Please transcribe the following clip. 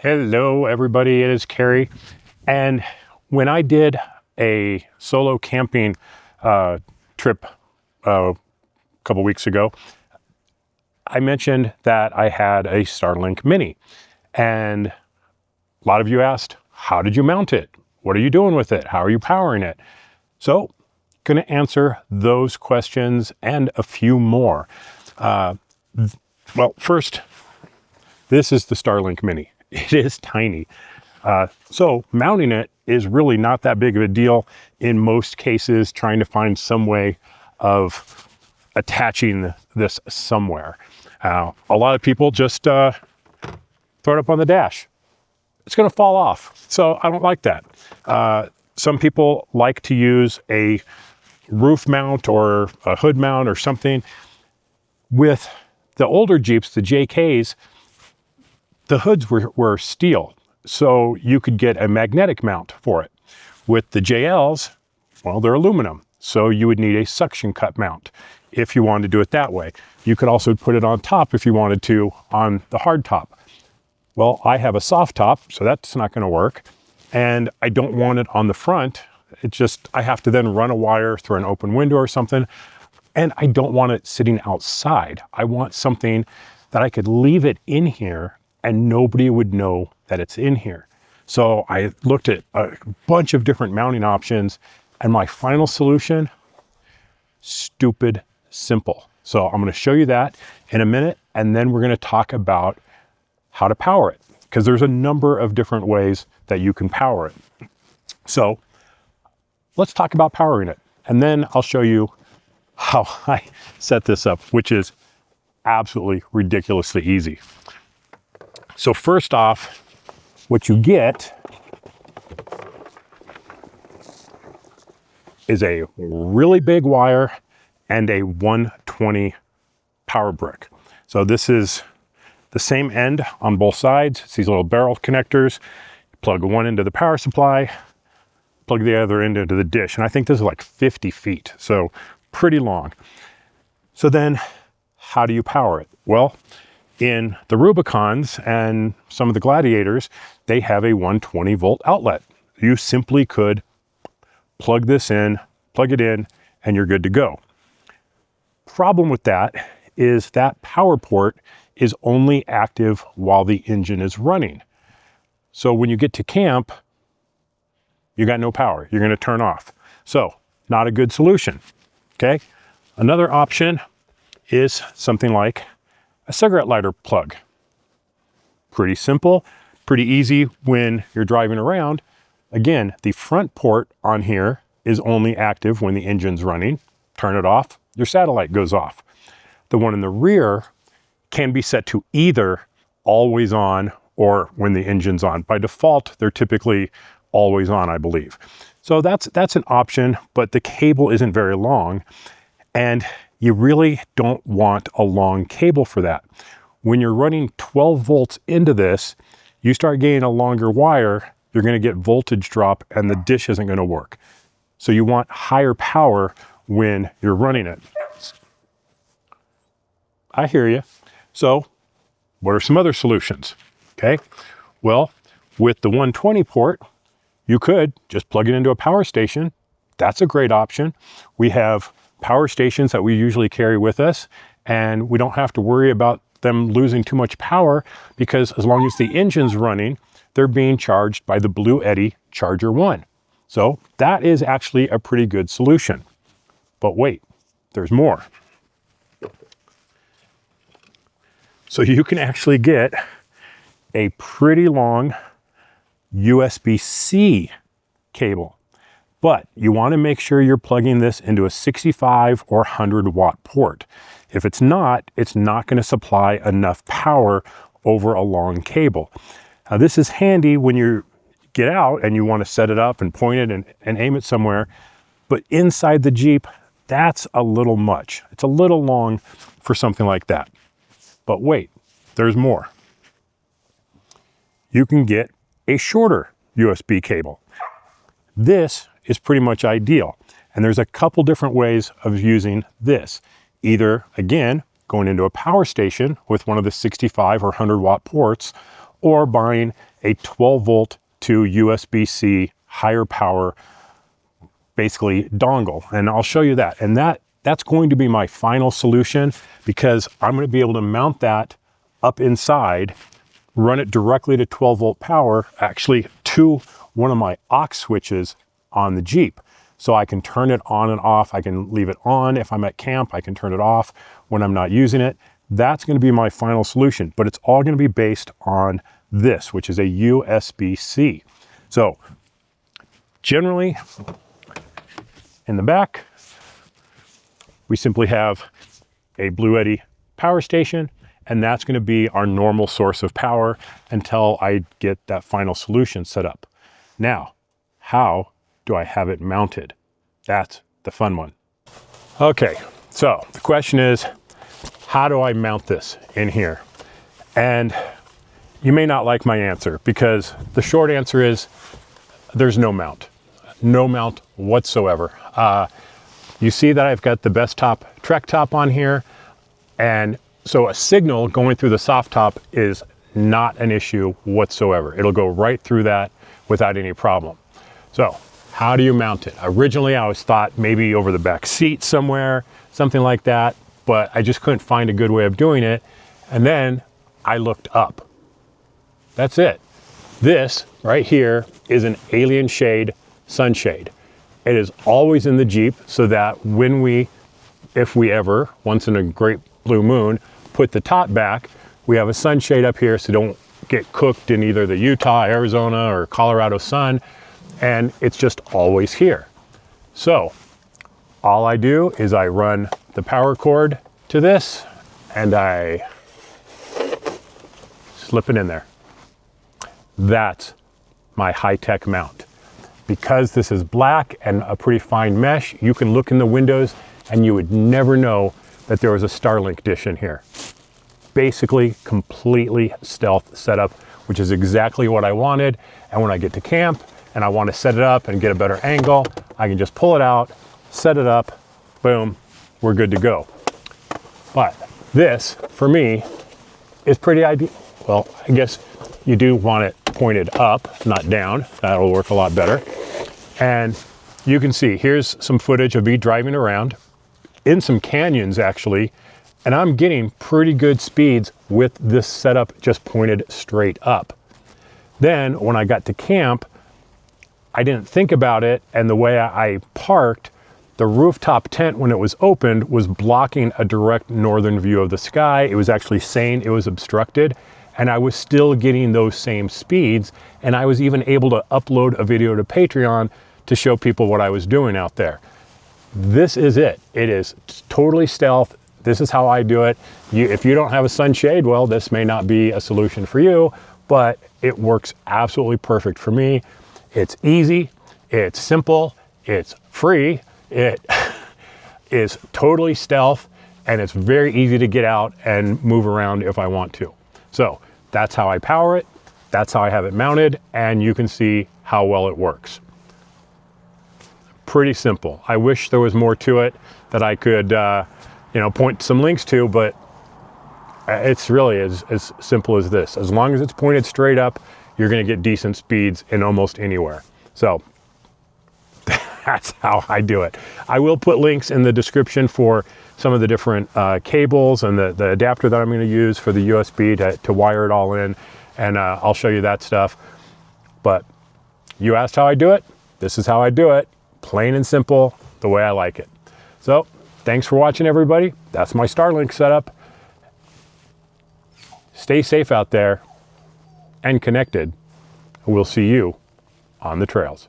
Hello everybody, it is Kerry. And when I did a solo camping trip a couple weeks ago, I mentioned that I had a Starlink Mini. And a lot of you asked, how did you mount it? What are you doing with it? How are you powering it? So, going to answer those questions and a few more. Well, first, this is the Starlink Mini. It is tiny. So mounting it is really not that big of a deal in most cases, trying to find some way of attaching this somewhere. A lot of people just throw it up on the dash. It's going to fall off. So I don't like that. Some people like to use a roof mount or a hood mount or something. With the older Jeeps, the JKs, the hoods were steel, so you could get a magnetic mount for it. With the JLs, well, they're aluminum, so you would need a suction cut mount if you wanted to do it that way. You could also put it on top if you wanted to on the hard top. Well, I have a soft top, so that's not going to work, and I don't want it on the front. It just, I have to then run a wire through an open window or something, and I don't want it sitting outside. I want something that I could leave it in here and nobody would know that it's in here. So I looked at a bunch of different mounting options, and my final solution, stupid simple. So I'm gonna show you that in a minute, and then we're gonna talk about how to power it, because there's a number of different ways that you can power it. So let's talk about powering it, and then I'll show you how I set this up, which is absolutely ridiculously easy. So first off, what you get is a really big wire and a 120 power brick. So this is the same end on both sides. It's these little barrel connectors. Plug one into the power supply, plug the other end into the dish. And I think this is like 50 feet, so pretty long. So then how do you power it? Well, in the Rubicons and some of the Gladiators, they have a 120 volt outlet. You simply could plug this in, plug it in, and you're good to go. Problem with that is that power port is only active while the engine is running. So when you get to camp, you got no power. You're going to turn off. So not a good solution. Okay. Another option is something like a cigarette lighter plug. Pretty simple, pretty easy when you're driving around. Again, the front port on here is only active when the engine's running. Turn it off, your satellite goes off. The one in the rear can be set to either always on or when the engine's on. By default, they're typically always on, I believe. So that's an option, but the cable isn't very long, and you really don't want a long cable for that. When you're running 12 volts into this, you start getting a longer wire, you're going to get voltage drop and the dish isn't going to work. So you want higher power when you're running it. I hear you. So what are some other solutions? Okay. Well, with the 120 port, you could just plug it into a power station. That's a great option. We have power stations that we usually carry with us, and we don't have to worry about them losing too much power, because as long as the engine's running, they're being charged by the Blue Eddy Charger 1. So that is actually a pretty good solution. But wait, there's more. So you can actually get a pretty long USB-C cable. But you want to make sure you're plugging this into a 65 or 100 watt port. If it's not going to supply enough power over a long cable. Now this is handy when you get out and you want to set it up and point it and aim it somewhere. But inside the Jeep, that's a little much. It's a little long for something like that. But wait, there's more. You can get a shorter USB cable. This is pretty much ideal. And there's a couple different ways of using this. Either, again, going into a power station with one of the 65 or 100 watt ports, or buying a 12 volt to USB-C higher power, basically dongle. And I'll show you that. And that's going to be my final solution, because I'm going to be able to mount that up inside, run it directly to 12 volt power, actually to one of my aux switches on the Jeep. So I can turn it on and off. I can leave it on if I'm at camp. I can turn it off when I'm not using it. That's going to be my final solution, but it's all going to be based on this, which is a USB-C. So generally, in the back, we simply have a Blue Eddy power station, and that's going to be our normal source of power until I get that final solution set up. Now, how do I have it mounted? That's the fun one. Okay, so the question is, how do I mount this in here? And you may not like my answer, because the short answer is there's no mount. No mount whatsoever. You see that I've got the best top Trek top on here, and so a signal going through the soft top is not an issue whatsoever. It'll go right through that without any problem. So how do you mount it? Originally, I was thought maybe over the back seat somewhere, something like that, but I just couldn't find a good way of doing it. And then I looked up. That's it. This right here is an alien shade sunshade. It is always in the Jeep, so that when if we ever, once in a great blue moon, put the top back, we have a sunshade up here so don't get cooked in either the Utah, Arizona, or Colorado sun, and it's just always here. So all I do is I run the power cord to this, and I slip it in there. That's my high-tech mount. Because this is black and a pretty fine mesh, you can look in the windows and you would never know that there was a Starlink dish in here. Basically, completely stealth setup, which is exactly what I wanted. And when I get to camp and I want to set it up and get a better angle, I can just pull it out, set it up, boom, we're good to go. But this, for me, is pretty ideal. Well, I guess you do want it pointed up, not down. That'll work a lot better. And you can see, here's some footage of me driving around in some canyons actually, and I'm getting pretty good speeds with this setup just pointed straight up. Then when I got to camp, I didn't think about it, and the way I parked, the rooftop tent when it was opened was blocking a direct northern view of the sky. It was actually saying it was obstructed, and I was still getting those same speeds, and I was even able to upload a video to Patreon to show people what I was doing out there. This is it. It is totally stealth. This is how I do it. If you don't have a sunshade, well, this may not be a solution for you, but it works absolutely perfect for me. It's easy, it's simple, it's free, it is totally stealth, and it's very easy to get out and move around if I want to. So that's how I power it, that's how I have it mounted, and you can see how well it works. Pretty simple. I wish there was more to it that I could point some links to, but it's really as simple as this. As long as it's pointed straight up, you're gonna get decent speeds in almost anywhere. So that's how I do it. I will put links in the description for some of the different cables and the adapter that I'm gonna use for the USB to wire it all in, and I'll show you that stuff. But you asked how I do it, this is how I do it. Plain and simple, the way I like it. So thanks for watching, everybody. That's my Starlink setup. Stay safe out there and connected. We'll see you on the trails.